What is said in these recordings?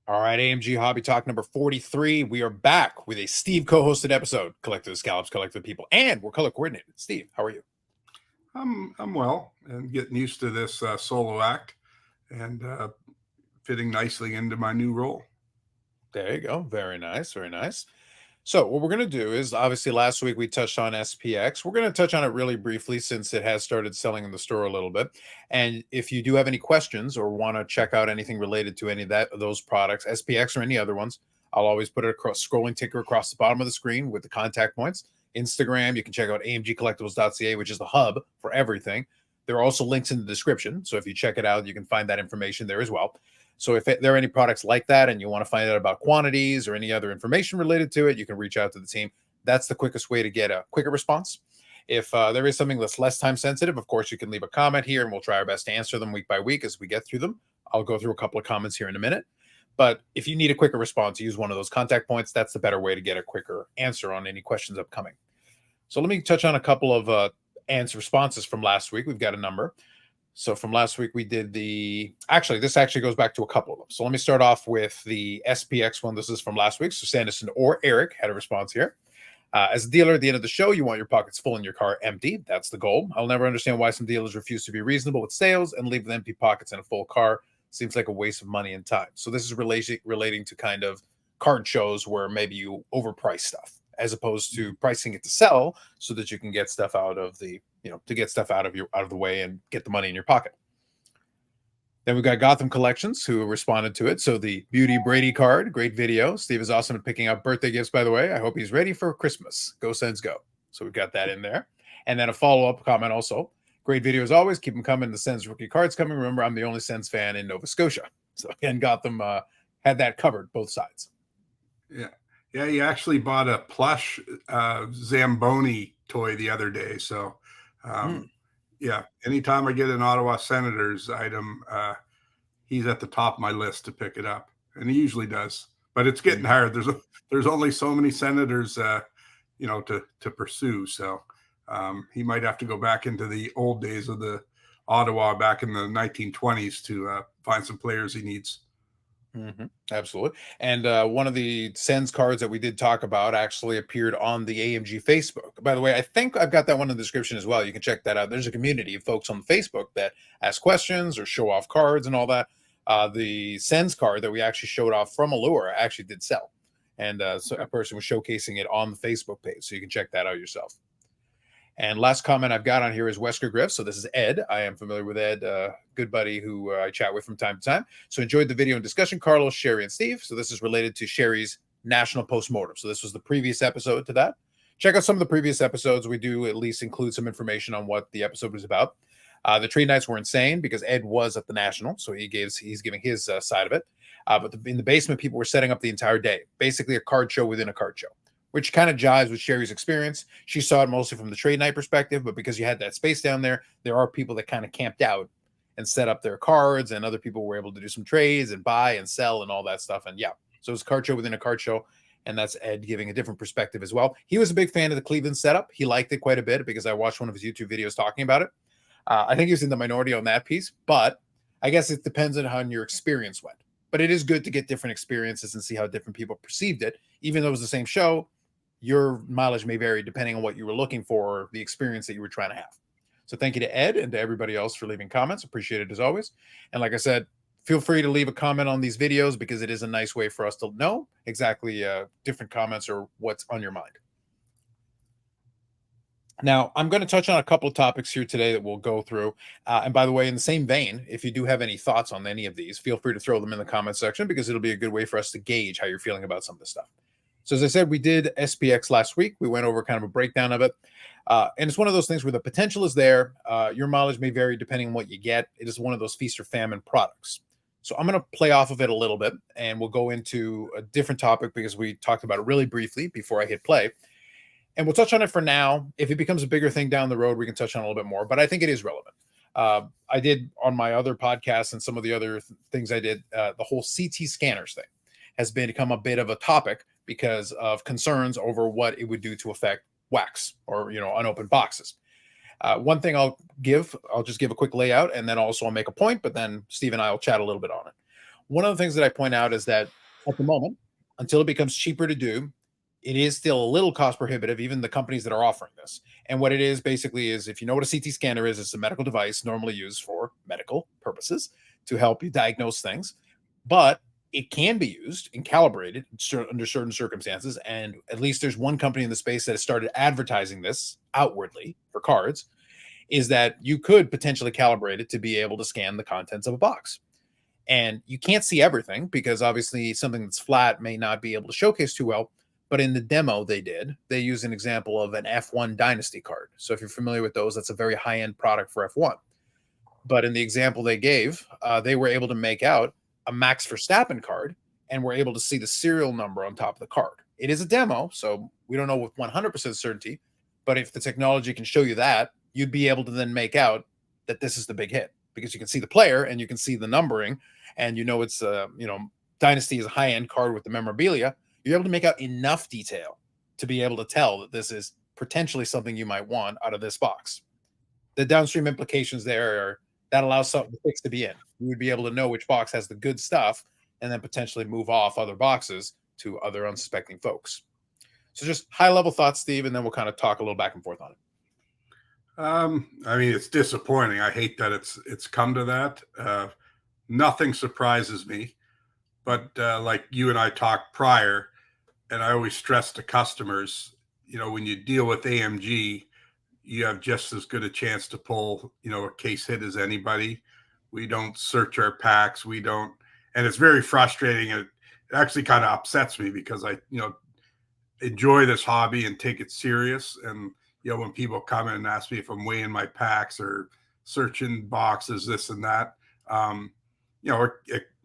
All right, AMG Hobby Talk number 43. We are back with a Steve co-hosted episode, Collected Scallops, Collected People, and we're color coordinated. Steve, how are you? I'm well and getting used to this solo act and fitting nicely into my new role. There you go. Very nice, very nice. So what we're going to do is, obviously last week we touched on SPX. We're going to touch on it really briefly since it has started selling in the store a little bit. And if you do have any questions or want to check out anything related to any of those products, SPX or any other ones, I'll always put a scrolling ticker across the bottom of the screen with the contact points. Instagram, you can check out amgcollectibles.ca, which is the hub for everything. There are also links in the description. So if you check it out, you can find that information there as well. So if there are any products like that and you want to find out about quantities or any other information related to it, you can reach out to the team. That's the quickest way to get a quicker response. If there is something that's less time sensitive, of course, you can leave a comment here and we'll try our best to answer them week by week as we get through them. I'll go through a couple of comments here in a minute. But if you need a quicker response, use one of those contact points. That's the better way to get a quicker answer on any questions upcoming. So let me touch on a couple of responses from last week. We've got a number. So from last week, we did this actually goes back to a couple of them. So let me start off with the SPX one. This is from last week. So Sanderson or Eric had a response here. As a dealer at the end of the show, you want your pockets full and your car empty. That's the goal. I'll never understand why some dealers refuse to be reasonable with sales and leave with empty pockets and a full car. Seems like a waste of money and time. So this is relating to kind of card shows where maybe you overprice stuff as opposed to pricing it to sell so that you can get stuff out of the to get stuff out of the way and get the money in your pocket. Then we got Gotham Collections who responded to it. So the Beauty Brady card, great video. Steve is awesome at picking up birthday gifts, by the way. I hope he's ready for Christmas. Go Sens go. So we've got that in there. And then a follow-up comment also. Great video as always. Keep them coming. The Sens rookie cards coming. Remember, I'm the only Sens fan in Nova Scotia. So again, Gotham had that covered, both sides. Yeah. Yeah, you actually bought a plush Zamboni toy the other day. So yeah, anytime I get an Ottawa Senators item, he's at the top of my list to pick it up, and he usually does. But it's getting hard. There's only so many Senators, to pursue. So he might have to go back into the old days of the Ottawa back in the 1920s to find some players he needs. Absolutely. And one of the Sens cards that we did talk about actually appeared on the AMG Facebook. By the way, I think I've got that one in the description as well. You can check that out. There's a community of folks on Facebook that ask questions or show off cards and all that. The Sens card that we actually showed off from Allure actually did sell. And so a person was showcasing it on the Facebook page. So you can check that out yourself. And last comment I've got on here is Wesker Griff. So this is Ed. I am familiar with Ed, good buddy who I chat with from time to time. So enjoyed the video and discussion, Carlos, Sherry, and Steve. So this is related to Sherry's National Postmortem. So this was the previous episode to that. Check out some of the previous episodes. We do at least include some information on what the episode was about. The trade nights were insane because Ed was at the National. So he's giving his side of it. But in the basement, people were setting up the entire day. Basically a card show within a card show, which kind of jives with Sherry's experience. She saw it mostly from the trade night perspective, but because you had that space down there, there are people that kind of camped out and set up their cards, and other people were able to do some trades and buy and sell and all that stuff. And yeah, so it was a card show within a card show, and that's Ed giving a different perspective as well. He was a big fan of the Cleveland setup. He liked it quite a bit because I watched one of his YouTube videos talking about it. I think he was in the minority on that piece, but I guess it depends on how your experience went. But it is good to get different experiences and see how different people perceived it. Even though it was the same show, your mileage may vary depending on what you were looking for or the experience that you were trying to have. So thank you to Ed and to everybody else for leaving comments. Appreciate it as always. And like I said, feel free to leave a comment on these videos because it is a nice way for us to know exactly different comments or what's on your mind. Now, I'm going to touch on a couple of topics here today that we'll go through. And by the way, in the same vein, if you do have any thoughts on any of these, feel free to throw them in the comment section because it'll be a good way for us to gauge how you're feeling about some of this stuff. So as I said, we did SPX last week. We went over kind of a breakdown of it. And it's one of those things where the potential is there. Your mileage may vary depending on what you get. It is one of those feast or famine products. So I'm going to play off of it a little bit, and we'll go into a different topic because we talked about it really briefly before I hit play. And we'll touch on it for now. If it becomes a bigger thing down the road, we can touch on it a little bit more. But I think it is relevant. I did on my other podcasts and some of the other things I did, the whole CT scanners thing has become a bit of a topic because of concerns over what it would do to affect wax or, unopened boxes. One thing I'll just give a quick layout, and then also I'll make a point, but then Steve and I will chat a little bit on it. One of the things that I point out is that at the moment, until it becomes cheaper to do, it is still a little cost prohibitive, even the companies that are offering this. And what it is basically is, if you know what a CT scanner is, it's a medical device normally used for medical purposes to help you diagnose things. But it can be used and calibrated under certain circumstances. And at least there's one company in the space that has started advertising this outwardly for cards, is that you could potentially calibrate it to be able to scan the contents of a box. And you can't see everything because obviously something that's flat may not be able to showcase too well. But in the demo they use an example of an F1 Dynasty card. So if you're familiar with those, that's a very high end product for F1. But in the example they gave, they were able to make out a Max Verstappen card and were able to see the serial number on top of the card. It is a demo, so we don't know with 100% certainty. But if the technology can show you that, you'd be able to then make out that this is the big hit because you can see the player and you can see the numbering, and it's Dynasty is a high end card with the memorabilia. You're able to make out enough detail to be able to tell that this is potentially something you might want out of this box. The downstream implications there are that allows something to fix to be in. You would be able to know which box has the good stuff and then potentially move off other boxes to other unsuspecting folks. So just high level thoughts, Steve, and then we'll kind of talk a little back and forth on it. I mean, it's disappointing. I hate that it's come to that. Nothing surprises me, but like you and I talked prior, and I always stress to customers, when you deal with AMG, you have just as good a chance to pull, a case hit as anybody. We don't search our packs. We don't, and it's very frustrating. It actually kind of upsets me because I, enjoy this hobby and take it serious. And, when people come in and ask me if I'm weighing my packs or searching boxes, this and that,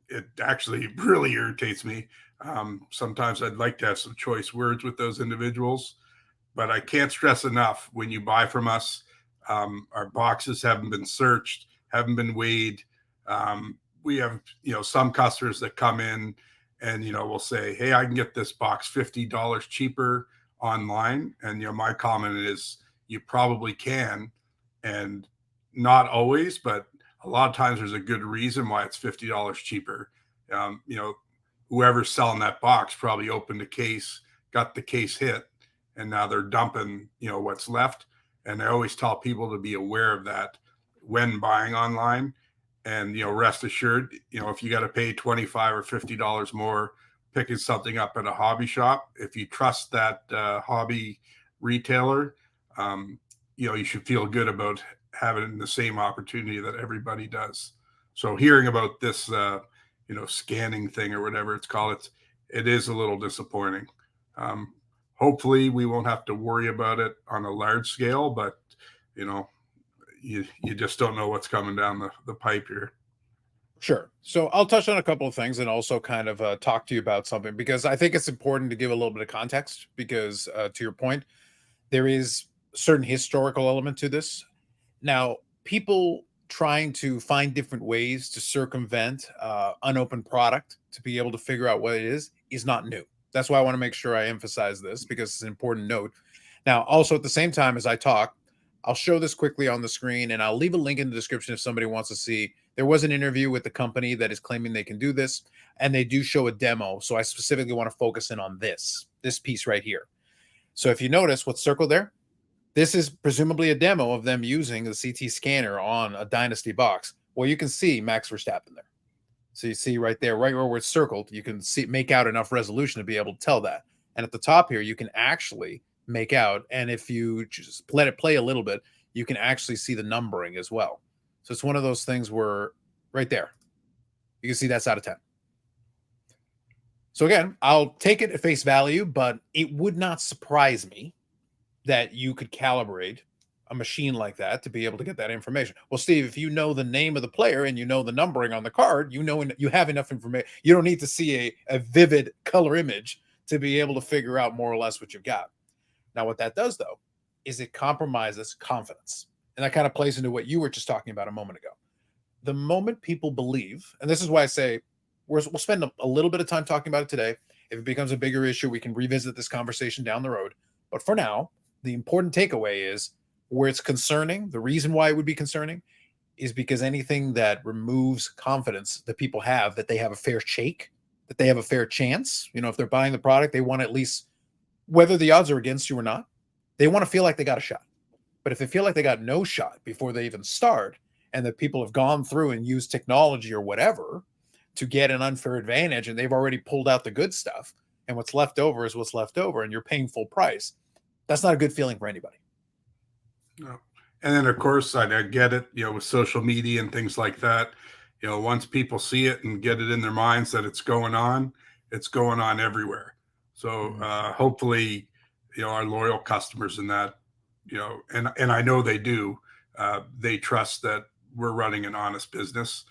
it actually really irritates me. Sometimes I'd like to have some choice words with those individuals, but I can't stress enough, when you buy from us, our boxes haven't been searched, haven't been weighed. We have, some customers that come in and, will say, hey, I can get this box $50 cheaper online. And, my comment is, you probably can. And not always, but a lot of times there's a good reason why it's $50 cheaper. Whoever's selling that box probably opened a case, got the case hit, and now they're dumping, what's left. And I always tell people to be aware of that when buying online. And, rest assured, if you got to pay $25 or $50 more picking something up at a hobby shop, if you trust that hobby retailer, you should feel good about having the same opportunity that everybody does. So hearing about this, scanning thing or whatever it's called, it is a little disappointing. Hopefully we won't have to worry about it on a large scale, but you just don't know what's coming down the pipe here. Sure. So I'll touch on a couple of things and also kind of talk to you about something, because I think it's important to give a little bit of context because to your point, there is a certain historical element to this. Now, people trying to find different ways to circumvent unopened product to be able to figure out what it is not new. That's why I want to make sure I emphasize this because it's an important note. Now, also at the same time as I talk, I'll show this quickly on the screen and I'll leave a link in the description if somebody wants to see. There was an interview with the company that is claiming they can do this, and they do show a demo. So I specifically want to focus in on this piece right here. So if you notice what's circled there, this is presumably a demo of them using the CT scanner on a Dynasty box. Well, you can see Max Verstappen there. So you see right there, right where it's circled, you can see, make out enough resolution to be able to tell that. And at the top here, you can actually make out, and if you just let it play a little bit, you can actually see the numbering as well. So it's one of those things where right there, you can see that's out of 10. So again, I'll take it at face value, but it would not surprise me that you could calibrate a machine like that to be able to get that information. Well, Steve, if you know the name of the player and you know the numbering on the card, you have enough information. You don't need to see a vivid color image to be able to figure out more or less what you've got. Now, what that does, though, is it compromises confidence. And that kind of plays into what you were just talking about a moment ago. The moment people believe, and this is why I say we'll spend a little bit of time talking about it today. If it becomes a bigger issue, we can revisit this conversation down the road. But for now, the important takeaway is where it's concerning, the reason why it would be concerning is because anything that removes confidence that people have that they have a fair shake, that they have a fair chance, if they're buying the product, they want at least, whether the odds are against you or not, they want to feel like they got a shot. But if they feel like they got no shot before they even start, and that people have gone through and used technology or whatever to get an unfair advantage, and they've already pulled out the good stuff, and what's left over is what's left over, and you're paying full price, that's not a good feeling for anybody. No. And then, of course, I get it, with social media and things like that. Once people see it and get it in their minds that it's going on everywhere. So hopefully, our loyal customers in that, and I know they do, they trust that we're running an honest business.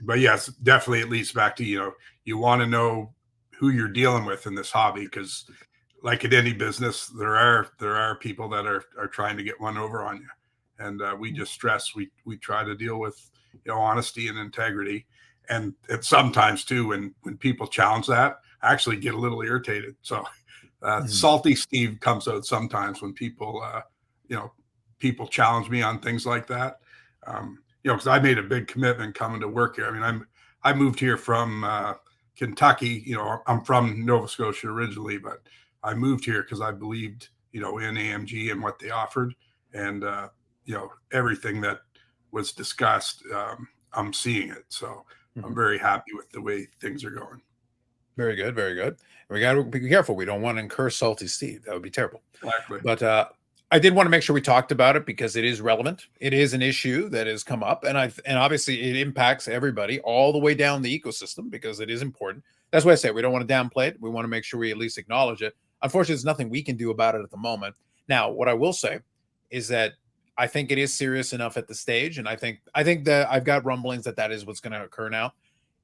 But yes, definitely it leads back to, you want to know who you're dealing with in this hobby, because like in any business, there are people that are trying to get one over on you, and we just stress we try to deal with honesty and integrity, and sometimes too when people challenge that, I actually get a little irritated. So salty Steve comes out sometimes when people people challenge me on things like that. Because I made a big commitment coming to work here. I mean, I moved here from Kentucky. I'm from Nova Scotia originally, but I moved here because I believed, in AMG and what they offered, and everything that was discussed. I'm seeing it, so I'm very happy with the way things are going. Very good, very good. We got to be careful. We don't want to incur salty Steve. That would be terrible. Exactly. But I did want to make sure we talked about it because it is relevant. It is an issue that has come up, and obviously it impacts everybody all the way down the ecosystem because it is important. That's why I say we don't want to downplay it. We want to make sure we at least acknowledge it. Unfortunately, there's nothing we can do about it at the moment. Now, what I will say is that I think it is serious enough at the stage, and I think that I've got rumblings that is what's going to occur now.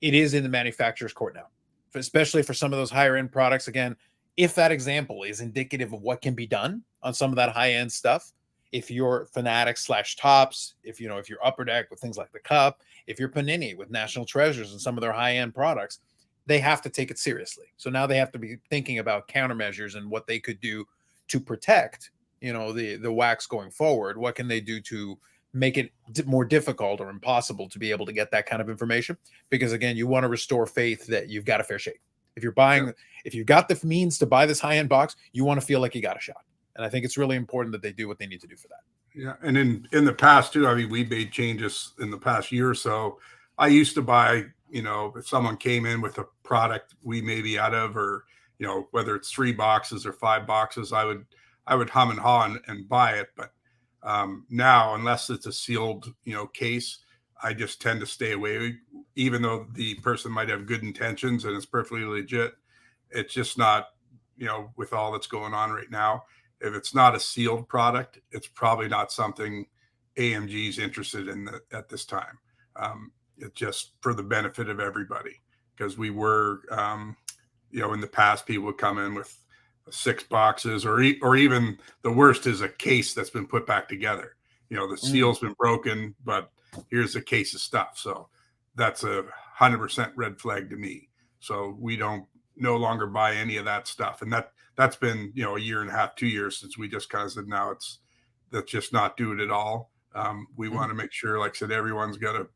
It is in the manufacturer's court now, especially for some of those higher end products. Again, if that example is indicative of what can be done on some of that high end stuff, if you're Fanatics / Tops, if you're Upper Deck with things like the Cup, if you're Panini with National Treasures and some of their high end products, they have to take it seriously. So now they have to be thinking about countermeasures and what they could do to protect, the wax going forward. What can they do to make it more difficult or impossible to be able to get that kind of information? Because again, you want to restore faith that you've got a fair shake. If you're buying, if you've got the means to buy this high-end box, you want to feel like you got a shot. And I think it's really important that they do what they need to do for that. Yeah. And in the past too, I mean, we made changes in the past year or so. I used to buy, if someone came in with a product we may be out of, or, whether it's 3 boxes or 5 boxes, I would hum and haw and buy it. But now, unless it's a sealed, case, I just tend to stay away, even though the person might have good intentions and it's perfectly legit. It's just not, with all that's going on right now, if it's not a sealed product, it's probably not something AMG is interested in at this time. It's just for the benefit of everybody, because we were, in the past, people would come in with 6 boxes, or even the worst is a case that's been put back together. The seal's been broken, but here's a case of stuff. So that's 100% red flag to me. So we don't no longer buy any of that stuff. And that's been, a year and a half, 2 years since we just kind of said, now let's just not do it at all. We want to make sure, like I said, everyone's got a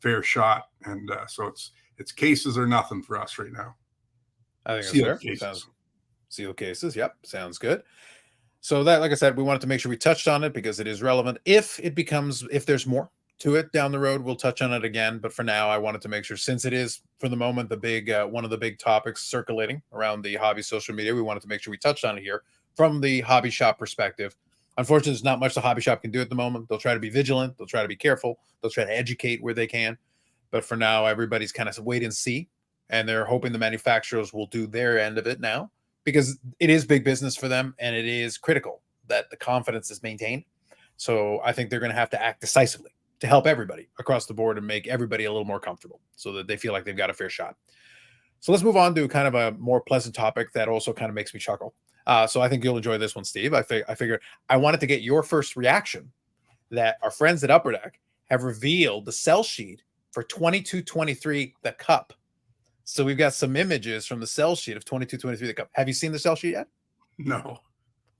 fair shot. And so it's cases or nothing for us right now. I think that's fair. Sealed cases. Yep. Sounds good. So that, like I said, we wanted to make sure we touched on it because it is relevant. If there's more to it down the road, we'll touch on it again. But for now, I wanted to make sure, since it is for the moment one of the big topics circulating around the hobby social media, we wanted to make sure we touched on it here from the hobby shop perspective. Unfortunately, there's not much the hobby shop can do at the moment. They'll try to be vigilant. They'll try to be careful. They'll try to educate where they can. But for now, everybody's kind of wait and see. And they're hoping the manufacturers will do their end of it now, because it is big business for them, and it is critical that the confidence is maintained. So I think they're going to have to act decisively to help everybody across the board and make everybody a little more comfortable so that they feel like they've got a fair shot. So let's move on to kind of a more pleasant topic that also kind of makes me chuckle. So I think you'll enjoy this one, Steve. I figured I wanted to get your first reaction that our friends at Upper Deck have revealed the sell sheet for 22-23, the Cup. So we've got some images from the sell sheet of 22-23, the Cup. Have you seen the sell sheet yet? No.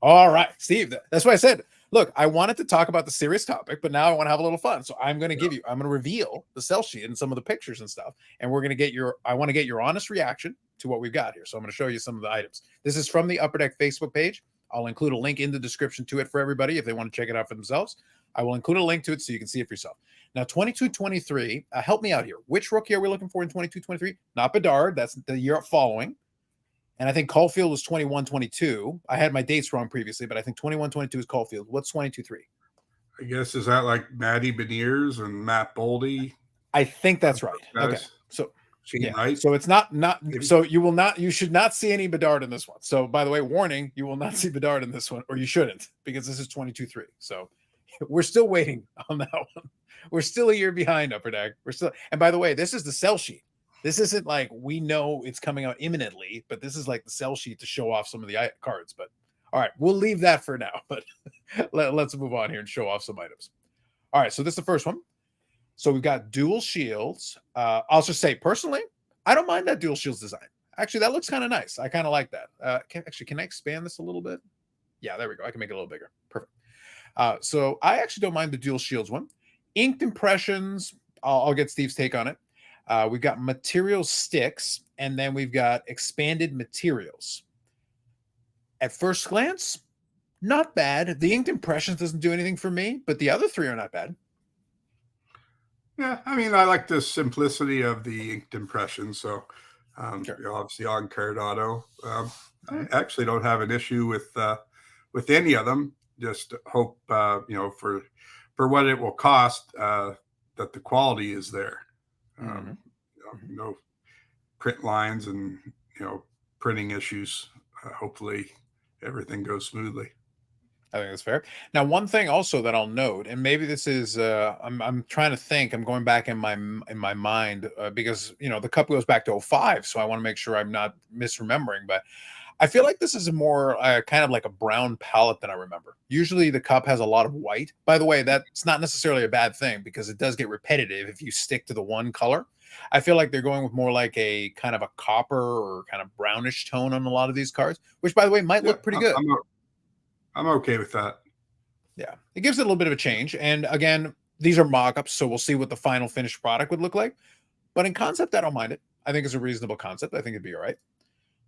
All right, Steve. That's why I said look, I wanted to talk about the serious topic, but now I want to have a little fun. So I'm going to Yeah. I'm going to reveal the sell sheet and some of the pictures and stuff. And we're going to get I want to get your honest reaction to what we've got here. So I'm going to show you some of the items. This is from the Upper Deck Facebook page. I'll include a link in the description to it for everybody if they want to check it out for themselves. I will include a link to it so you can see it for yourself. Now, 22-23, help me out here. Which rookie are we looking for in 22-23? Not Bedard. That's the year following. And I think Caulfield was 21-22. I had my dates wrong previously, but I think 21-22 is Caulfield. What's 22-23? I guess, is that like Matty Beniers and Matt Boldy? I think that's right. Okay. Guys? So Shane yeah. Wright? So it's not so you should not see any Bedard in this one. So by the way, warning, you will not see Bedard in this one, or you shouldn't, because this is 22-3. So we're still waiting on that one. We're still a year behind, Upper Deck. And by the way, this is the sell sheet. This isn't like we know it's coming out imminently, but this is like the sell sheet to show off some of the cards. But all right, we'll leave that for now. But let's move on here and show off some items. All right, so this is the first one. So we've got dual shields. I'll just say personally, I don't mind that dual shields design. Actually, that looks kind of nice. I kind of like that. Can I expand this a little bit? Yeah, there we go. I can make it a little bigger. Perfect. So I actually don't mind the dual shields one. Inked impressions. I'll get Steve's take on it. We've got material sticks, and then we've got expanded materials. At first glance, not bad. The inked impressions doesn't do anything for me, but the other three are not bad. Yeah, I mean, I like the simplicity of the inked impression. So, Sure. obviously on card auto. I actually don't have an issue with any of them. Just hope for what it will cost, that the quality is there. No print lines and printing issues. Hopefully, everything goes smoothly. I think that's fair. Now, one thing also that I'll note, and maybe this is I'm trying to think. I'm going back in my mind because the cup goes back to 05, so I want to make sure I'm not misremembering. But I feel like this is a more kind of like a brown palette than I remember. Usually, the cup has a lot of white. By the way, that's not necessarily a bad thing because it does get repetitive if you stick to the one color. I feel like they're going with more like a kind of a copper or kind of brownish tone on a lot of these cards, which, by the way, might look pretty good. I'm okay with that. Yeah, it gives it a little bit of a change. And again, these are mock-ups, so we'll see what the final finished product would look like. But in concept, I don't mind it. I think it's a reasonable concept. I think it'd be all right.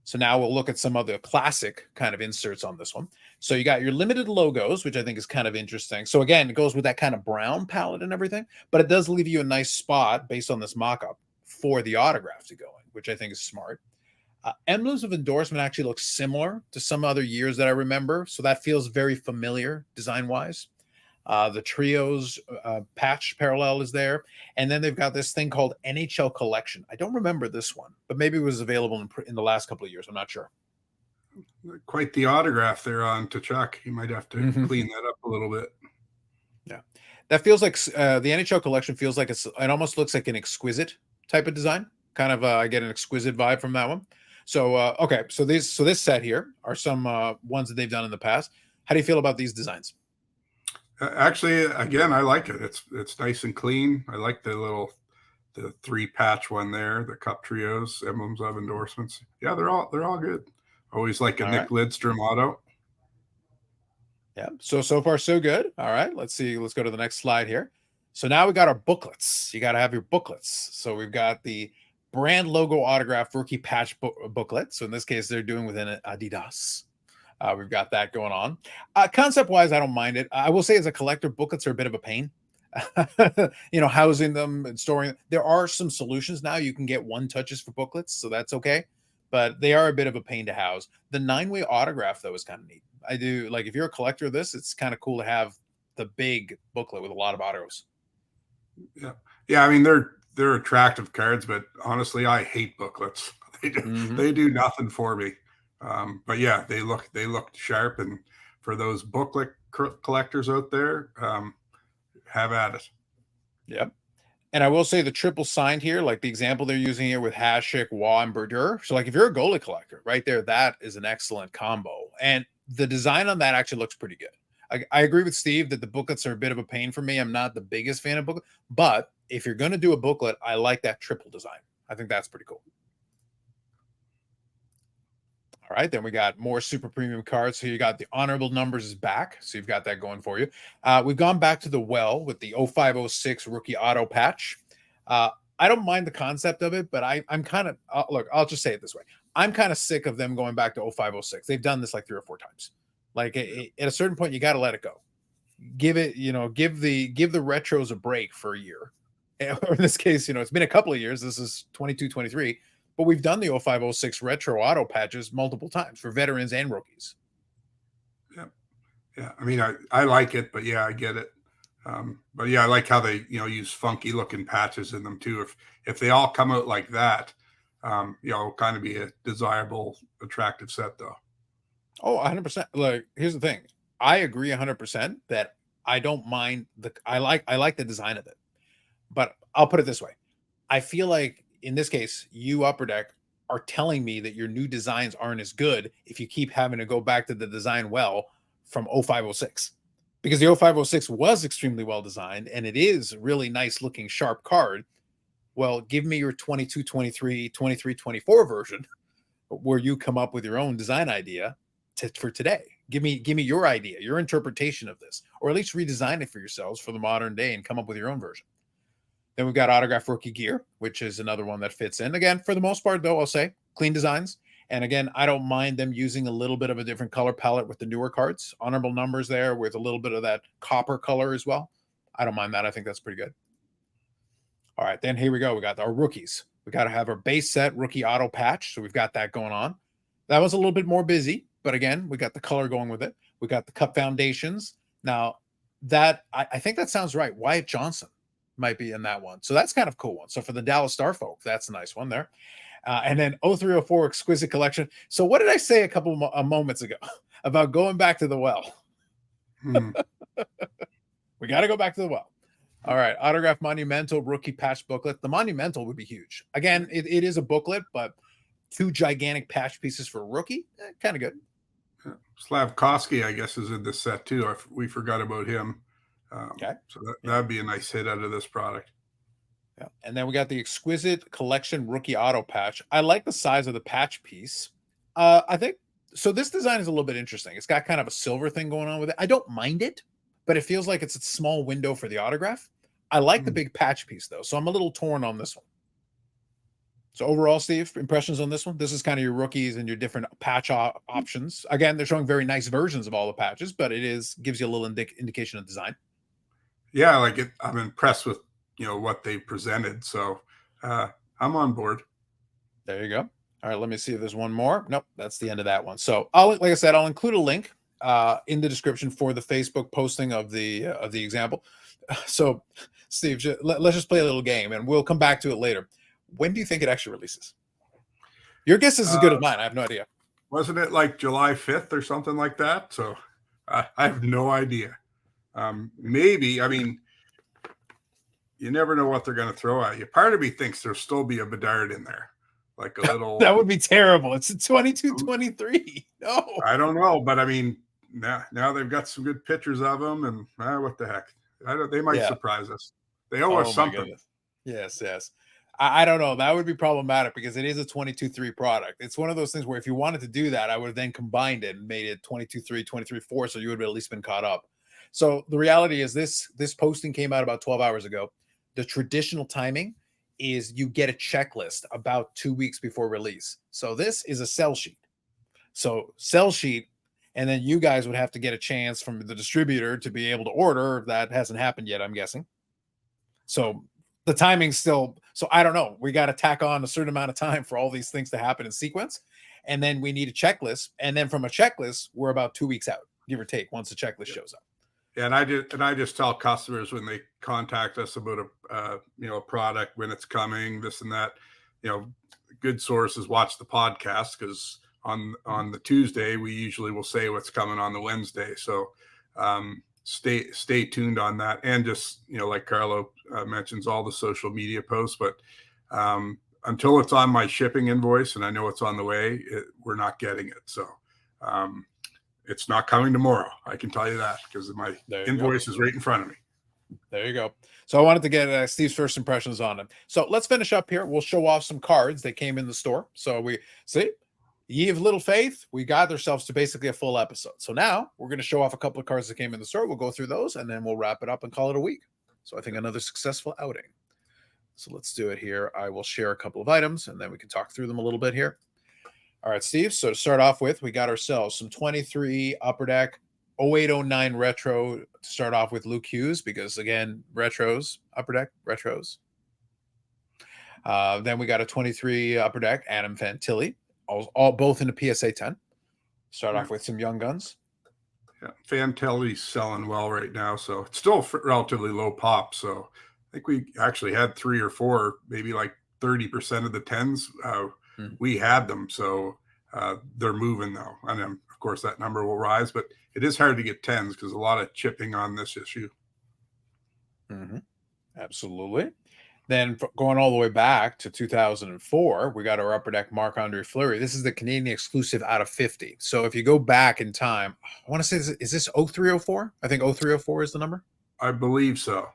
So now we'll look at some of the classic kind of inserts on this one. So you got your limited logos, which I think is kind of interesting. So again, it goes with that kind of brown palette and everything, but it does leave you a nice spot based on this mock-up for the autograph to go in, which I think is smart. Emblems of endorsement actually looks similar to some other years that I remember. So that feels very familiar design-wise. The Trios patch parallel is there. And then they've got this thing called NHL Collection. I don't remember this one, but maybe it was available in the last couple of years. I'm not sure. Quite the autograph there on Tkachuk. You might have to clean that up a little bit. Yeah. That feels like the NHL Collection feels like it almost looks like an exquisite type of design. Kind of I get an exquisite vibe from that one. So okay, so this set here are some ones that they've done in the past. How do you feel about these designs? Actually, again, I like it. It's nice and clean. I like the 3-patch one there, the Cup Trios, emblems of endorsements. Yeah, they're all good. Always like a Nick Lidstrom auto. Yeah. So far so good. All right. Let's see. Let's go to the next slide here. So now we got our booklets. You got to have your booklets. So we've got the brand logo autograph rookie patch booklet. So in this case, they're doing within Adidas. We've got that going on. Concept wise, I don't mind it. I will say as a collector, booklets are a bit of a pain. Housing them and storing. There are some solutions now. You can get one touches for booklets, so that's okay. But they are a bit of a pain to house. The 9-way autograph, though, is kind of neat. I do like if you're a collector of this, it's kind of cool to have the big booklet with a lot of autos. Yeah. I mean, they're attractive cards, but honestly, I hate booklets. They do nothing for me. But yeah, they look sharp, and for those booklet collectors out there, have at it. Yep. And I will say the triple signed here, like the example they're using here with Hasek, Waugh, and Brodeur. So like if you're a goalie collector right there, that is an excellent combo. And the design on that actually looks pretty good. I agree with Steve that the booklets are a bit of a pain for me. I'm not the biggest fan of booklets, but if you're going to do a booklet, I like that triple design. I think that's pretty cool. All All right, then we got more super premium cards. So you got the honorable numbers is back. So you've got that going for you. We've gone back to the well with the 0506 rookie auto patch. I don't mind the concept of it, but I'm kind of look, I'll just say it this way. I'm kind of sick of them going back to 0506. They've done this like 3 or 4 times. Like at a certain point, you got to let it go. Give it, give the retros a break for a year. Or in this case, it's been a couple of years. This is 22, 23. But we've done the 0506 retro auto patches multiple times for veterans and rookies. Yeah. Yeah. I mean, I like it, but yeah, I get it. But yeah, I like how they, use funky looking patches in them too. If they all come out like that, it'll kind of be a desirable, attractive set though. Oh, 100%. Like, here's the thing. I agree 100% that I don't mind I like the design of it. But I'll put it this way. I feel like in this case, you Upper Deck are telling me that your new designs aren't as good if you keep having to go back to the design well from 0506. Because the 0506 was extremely well designed and it is really nice looking sharp card. Well, give me your 22, 23, 23, 24 version where you come up with your own design idea for today. Give me your idea, your interpretation of this, or at least redesign it for yourselves for the modern day and come up with your own version. Then we've got autograph rookie gear, which is another one that fits in. Again, for the most part, though, I'll say clean designs. And again, I don't mind them using a little bit of a different color palette with the newer cards. Honorable numbers there with a little bit of that copper color as well. I don't mind that. I think that's pretty good. All right, then here we go. We got our rookies. We got to have our base set rookie auto patch. So we've got that going on. That was a little bit more busy, but again, we got the color going with it. We got the cup foundations. Now, that I think that sounds right. Wyatt Johnson might be in that one. So that's kind of cool one. So for the Dallas Star folk, that's a nice one there. And then 0304 Exquisite Collection. So what did I say a couple moments ago about going back to the well? We got to go back to the well. All right. Autograph Monumental rookie patch booklet. The Monumental would be huge. Again, it is a booklet, but 2 gigantic patch pieces for a rookie. Kind of good. Slavkovsky, I guess, is in this set too. We forgot about him. Okay. So that'd be a nice hit out of this product. Yeah. And then we got the Exquisite Collection rookie auto patch. I like the size of the patch piece. I think so. This design is a little bit interesting. It's got kind of a silver thing going on with it. I don't mind it, but it feels like it's a small window for the autograph. I like the big patch piece though, so I'm a little torn on this one. So overall, Steve, impressions on this one? This is kind of your rookies and your different patch options. Again, they're showing very nice versions of all the patches, but it gives you a little indication of design. Yeah, like it. I'm impressed with what they presented, so I'm on board. There you go. All right, let me see if there's one more. Nope, that's the end of that one. So like I said, I'll include a link in the description for the Facebook posting of the example. So, Steve, let's just play a little game, and we'll come back to it later. When do you think it actually releases? Your guess is as good as mine. I have no idea. Wasn't it like July 5th or something like that? So I have no idea. Maybe. I mean, you never know what they're going to throw at you. Part of me thinks there'll still be a Bedard in there, like a little. That would be terrible. It's a 22-23. No, I don't know, but I mean, now they've got some good pictures of them, and what the heck? They might surprise us. They owe us something. Yes. I don't know. That would be problematic because it is a 22-3 product. It's one of those things where if you wanted to do that, I would have then combined it and made it 22-3, 23-4, so you would have at least been caught up. So the reality is this posting came out about 12 hours ago. The traditional timing is you get a checklist about 2 weeks before release. So this is a sell sheet. So sell sheet, and then you guys would have to get a chance from the distributor to be able to order. That hasn't happened yet, I'm guessing. So the timing's still, so I don't know. We got to tack on a certain amount of time for all these things to happen in sequence. And then we need a checklist. And then from a checklist, we're about 2 weeks out, give or take, once the checklist shows up. Yeah, and I just tell customers when they contact us about a product, when it's coming, this and that, good sources watch the podcast, because on the Tuesday we usually will say what's coming on the Wednesday. So stay tuned on that, and just like Carlo mentions, all the social media posts. But until it's on my shipping invoice and I know it's on the way, we're not getting it. So it's not coming tomorrow. I can tell you that, because my invoice is right in front of me. There you go. So I wanted to get Steve's first impressions on it. So let's finish up here. We'll show off some cards that came in the store. So we see, ye of little faith, we got ourselves to basically a full episode. So now we're going to show off a couple of cards that came in the store. We'll go through those and then we'll wrap it up and call it a week. So I think another successful outing. So let's do it here. I will share a couple of items and then we can talk through them a little bit here. All right, Steve. So to start off with, we got ourselves some 23 Upper Deck 0809 retro to start off with Luke Hughes, because again, retros, Upper Deck, retros. Then we got a 23 Upper Deck Adam Fantilli, all both in a PSA 10. Start off with some young guns. Yeah, Fantilli's selling well right now, so it's still relatively low pop. So I think we actually had 3 or 4, maybe like 30% of the 10s. We had them, so they're moving now. And of course, that number will rise, but it is hard to get 10s because a lot of chipping on this issue. Absolutely. Then going all the way back to 2004, we got our Upper Deck Marc-Andre Fleury. This is the Canadian exclusive out of 50. So if you go back in time, I want to say, is this 0304? I think 0304 is the number. I believe so.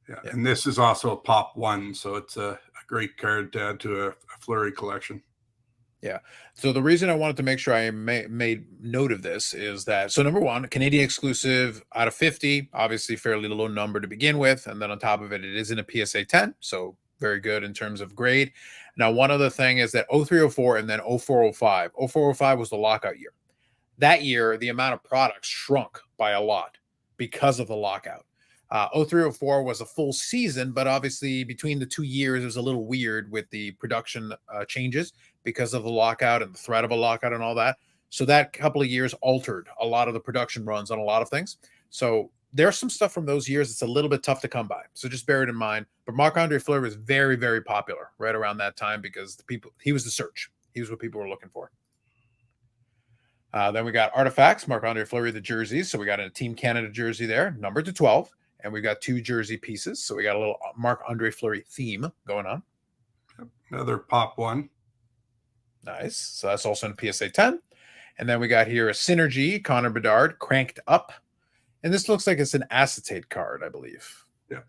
Yeah. And this is also a pop 1, so it's a great card to add to a Fleury collection. Yeah. So the reason I wanted to make sure I made note of this is that, so number one, Canadian exclusive out of 50, obviously fairly low number to begin with. And then on top of it, it is in a PSA 10. So very good in terms of grade. Now, one other thing is that 0304 and then 0405. 0405 was the lockout year. That year, the amount of products shrunk by a lot because of the lockout. 0304 was a full season, but obviously between the 2 years, it was a little weird with the production changes because of the lockout and the threat of a lockout and all that. So that couple of years altered a lot of the production runs on a lot of things. So there's some stuff from those years that's a little bit tough to come by. So just bear it in mind. But Marc-Andre Fleury was very, very popular right around that time because he was the search. He was what people were looking for. Then we got Artifacts, Marc-Andre Fleury, the jerseys. So we got a Team Canada jersey there, numbered to 12. And we got 2 jersey pieces. So we got a little Marc-Andre Fleury theme going on. Another pop 1. Nice. So that's also in PSA 10. And then we got here a Synergy, Connor Bedard, cranked up. And this looks like it's an acetate card, I believe. Yeah.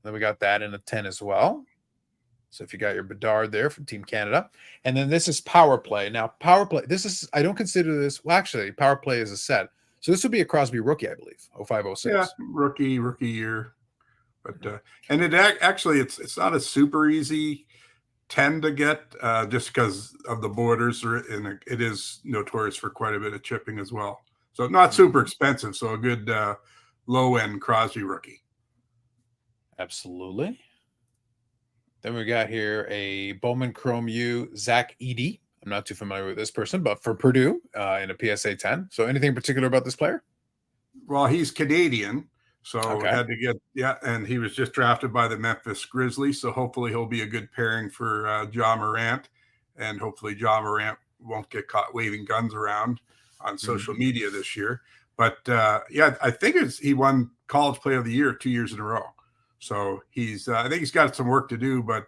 Then we got that in a 10 as well. So if you got your Bedard there from Team Canada. And then this is Power Play. Now, Power Play, this is, I don't consider this, well, actually, Power Play is a set. So this would be a Crosby rookie, I believe, 0506. Yeah, rookie year. But and it actually it's not a super easy 10 to get just because of the borders, and it is notorious for quite a bit of chipping as well. So not super expensive, so a good low-end Crosby rookie. Absolutely. Then we got here a Bowman Chrome U Zach Edey. I'm not too familiar with this person, but for Purdue in a PSA 10. So anything particular about this player? Well, he's Canadian, so had to get, and he was just drafted by the Memphis Grizzlies, so hopefully he'll be a good pairing for Ja Morant, and hopefully Ja Morant won't get caught waving guns around on social media this year. But I think he won College Player of the Year 2 years in a row. So I think he's got some work to do, but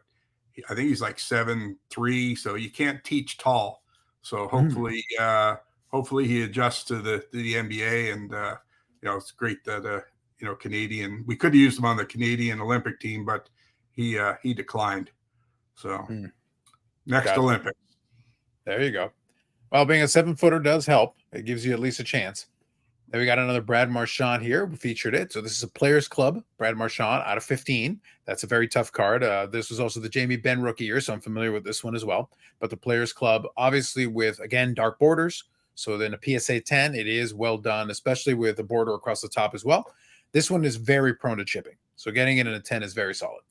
I think he's like 7'3", so you can't teach tall. So hopefully he adjusts to the NBA, and it's great that Canadian. We could have used him on the Canadian Olympic team, but he declined. So next Olympics. There you go. Well, being a 7-footer does help. It gives you at least a chance. Then we got another Brad Marchand here. We featured it. So this is a Players Club, Brad Marchand out of 15. That's a very tough card. This was also the Jamie Benn rookie year, so I'm familiar with this one as well. But the Players Club, obviously with, again, dark borders. So then a PSA 10, it is well done, especially with the border across the top as well. This one is very prone to chipping. So getting it in a 10 is very solid.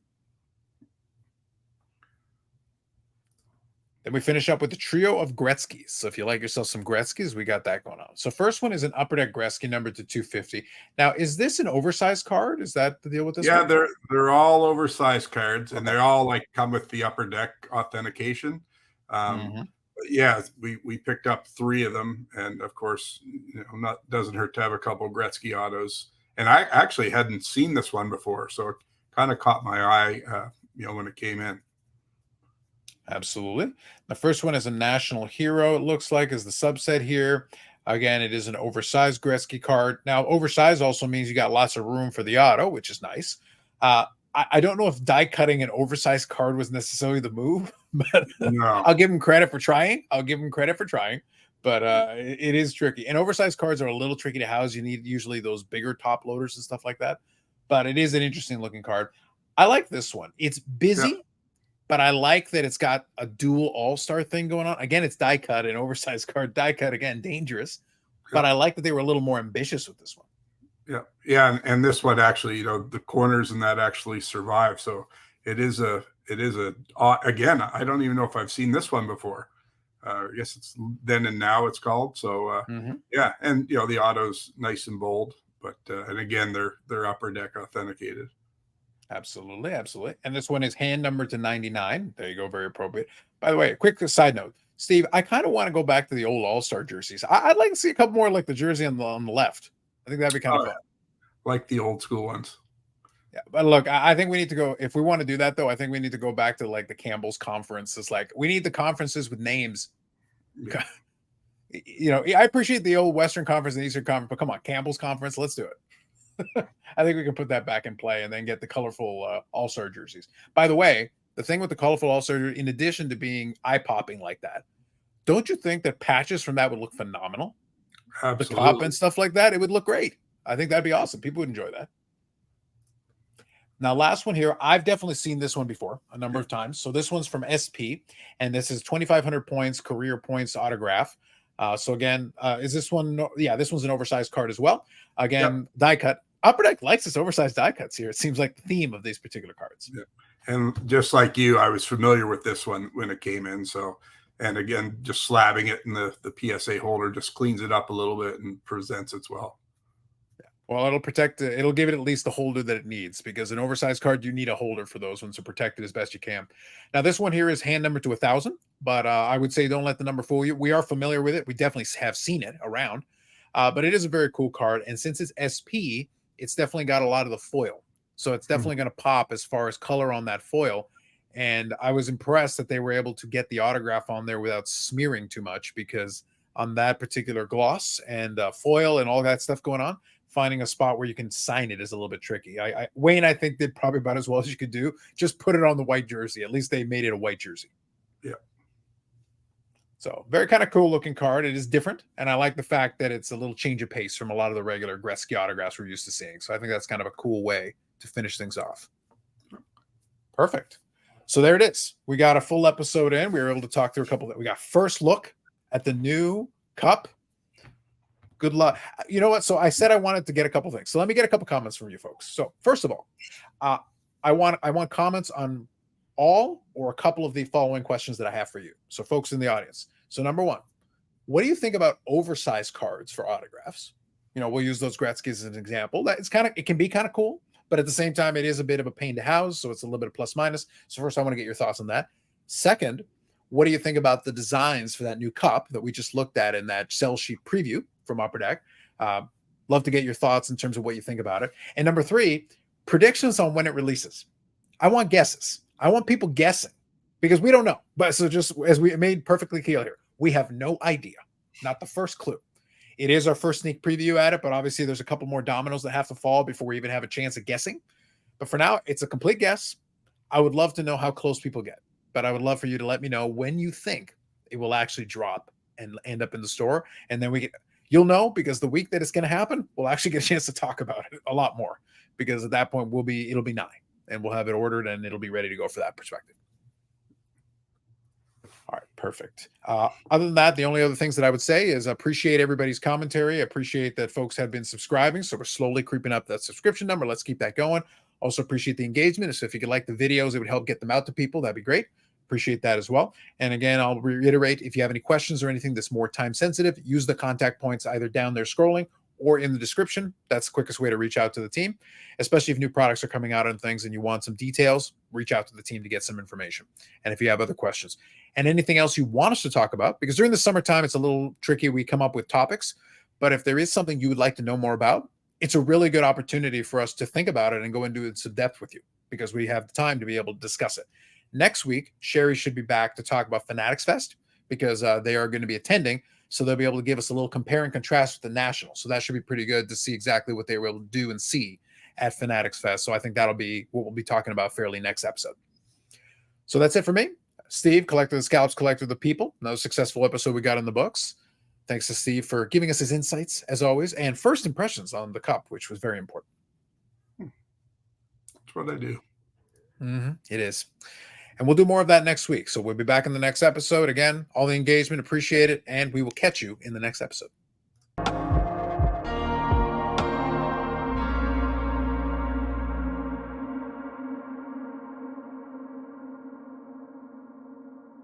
Then we finish up with the trio of Gretzkys. So if you like yourself some Gretzkys, we got that going on. So first one is an Upper Deck Gretzky numbered to 250. Now, is this an oversized card? Is that the deal with this? Yeah, one? They're all oversized cards, and they all come with the Upper Deck authentication. Yeah, we picked up 3 of them, and of course, doesn't hurt to have a couple Gretzky autos. And I actually hadn't seen this one before, so it kind of caught my eye, when it came in. Absolutely. The first one is a national hero, it looks like, is the subset here. Again, it is an oversized Gretzky card. Now, oversized also means you got lots of room for the auto, which is nice. I don't know if die cutting an oversized card was necessarily the move, but No. I'll give him credit for trying. But it is tricky. And oversized cards are a little tricky to house. You need usually those bigger top loaders and stuff like that. But it is an interesting looking card. I like this one. It's Yeah. busy, but I like that it's got a dual all-star thing going on. Again, it's die cut, an oversized card. Die cut, again, dangerous. Yeah. But I like that they were a little more ambitious with this one. Yeah. Yeah. And this one actually, the corners and that actually survive. So again, I don't even know if I've seen this one before. I guess it's then and now it's called. So yeah. And the auto's nice and bold, but and again, they're upper deck authenticated. Absolutely, absolutely. And this one is hand numbered to 99. There you go, very appropriate. By the way, a quick side note, Steve, I kind of want to go back to the old All-Star jerseys. I'd like to see a couple more like the jersey on the left. I think that'd be kind of fun. Like the old school ones. Yeah, but look, I think we need to go, if we want to do that though, I think we need to go back to like the Campbell's conferences. Like we need the conferences with names. Yeah. I appreciate the old Western Conference and Eastern Conference, but come on, Campbell's conference, let's do it. I think we can put that back in play and then get the colorful all-star jerseys. By the way, the thing with the colorful all-star, in addition to being eye-popping like that, don't you think that patches from that would look phenomenal? Absolutely. The cup and stuff like that, it would look great. I think that'd be awesome. People would enjoy that. Now, last one here. I've definitely seen this one before a number of times. So this one's from SP, and this is 2,500 points, career points autograph. So again, is this one? Yeah, this one's an oversized card as well. Again, die cut. Upper Deck likes this oversized die cuts here. It seems like the theme of these particular cards. Yeah. And just like you, I was familiar with this one when it came in. So, and again, just slabbing it in the PSA holder just cleans it up a little bit and presents it well. Yeah. Well, it'll protect it. It'll give it at least the holder that it needs, because an oversized card, you need a holder for those ones to protect it as best you can. Now, this one here is hand numbered to 1,000, but I would say don't let the number fool you. We are familiar with it. We definitely have seen it around, but it is a very cool card. And since it's SP, it's definitely got a lot of the foil. So it's definitely going to pop as far as color on that foil. And I was impressed that they were able to get the autograph on there without smearing too much, because on that particular gloss and foil and all that stuff going on, finding a spot where you can sign it is a little bit tricky. Wayne, I think, did probably about as well as you could do. Just put it on the white jersey. At least they made it a white jersey. Yeah. So very kind of cool looking card. It is different. And I like the fact that it's a little change of pace from a lot of the regular Gretzky autographs we're used to seeing. So I think that's kind of a cool way to finish things off. Perfect. So there it is. We got a full episode in. We were able to talk through a couple that we got first look at the new cup. Good luck. You know what? So I said I wanted to get a couple things. So let me get a couple comments from you folks. So first of all, I want comments on all or a couple of the following questions that I have for you. So folks in the audience. So number one, what do you think about oversized cards for autographs? We'll use those Gretzkys as an example. It can be kind of cool, but at the same time, it is a bit of a pain to house. So it's a little bit of plus minus. So first, I want to get your thoughts on that. Second, what do you think about the designs for that new cup that we just looked at in that sell sheet preview from Upper Deck? Love to get your thoughts in terms of what you think about it. And number three, predictions on when it releases. I want guesses. I want people guessing, because we don't know. But so just as we made perfectly clear here, we have no idea. Not the first clue. It is our first sneak preview at it, but obviously there's a couple more dominoes that have to fall before we even have a chance at guessing. But for now, it's a complete guess. I would love to know how close people get, but I would love for you to let me know when you think it will actually drop and end up in the store. And then you'll know, because the week that it's going to happen, we'll actually get a chance to talk about it a lot more, because at that point it'll be 9 and we'll have it ordered and it'll be ready to go for that perspective. All right, perfect. Other than that, the only other things that I would say is appreciate everybody's commentary. Appreciate that folks have been subscribing. So we're slowly creeping up that subscription number. Let's keep that going. Also appreciate the engagement. So if you could like the videos, it would help get them out to people. That'd be great. Appreciate that as well. And again, I'll reiterate, if you have any questions or anything that's more time sensitive, use the contact points either down there scrolling or in the description. That's the quickest way to reach out to the team, especially if new products are coming out on things and you want some details. Reach out to the team to get some information. And if you have other questions and anything else you want us to talk about, because during the summertime, it's a little tricky. We come up with topics, but if there is something you would like to know more about, it's a really good opportunity for us to think about it and go into it some depth with you, because we have the time to be able to discuss it. Next week, Sherry should be back to talk about Fanatics Fest, because they are going to be attending. So they'll be able to give us a little compare and contrast with the National. So that should be pretty good to see exactly what they were able to do and see at Fanatics Fest. So I think that'll be what we'll be talking about fairly next episode. So that's it for me. Steve, Collector of the Scalps, Collector of the People. Another successful episode we got in the books. Thanks to Steve for giving us his insights, as always, and first impressions on the Cup, which was very important. That's what I do. It is. And we'll do more of that next week. So we'll be back in the next episode. Again, all the engagement, appreciate it, and we will catch you in the next episode.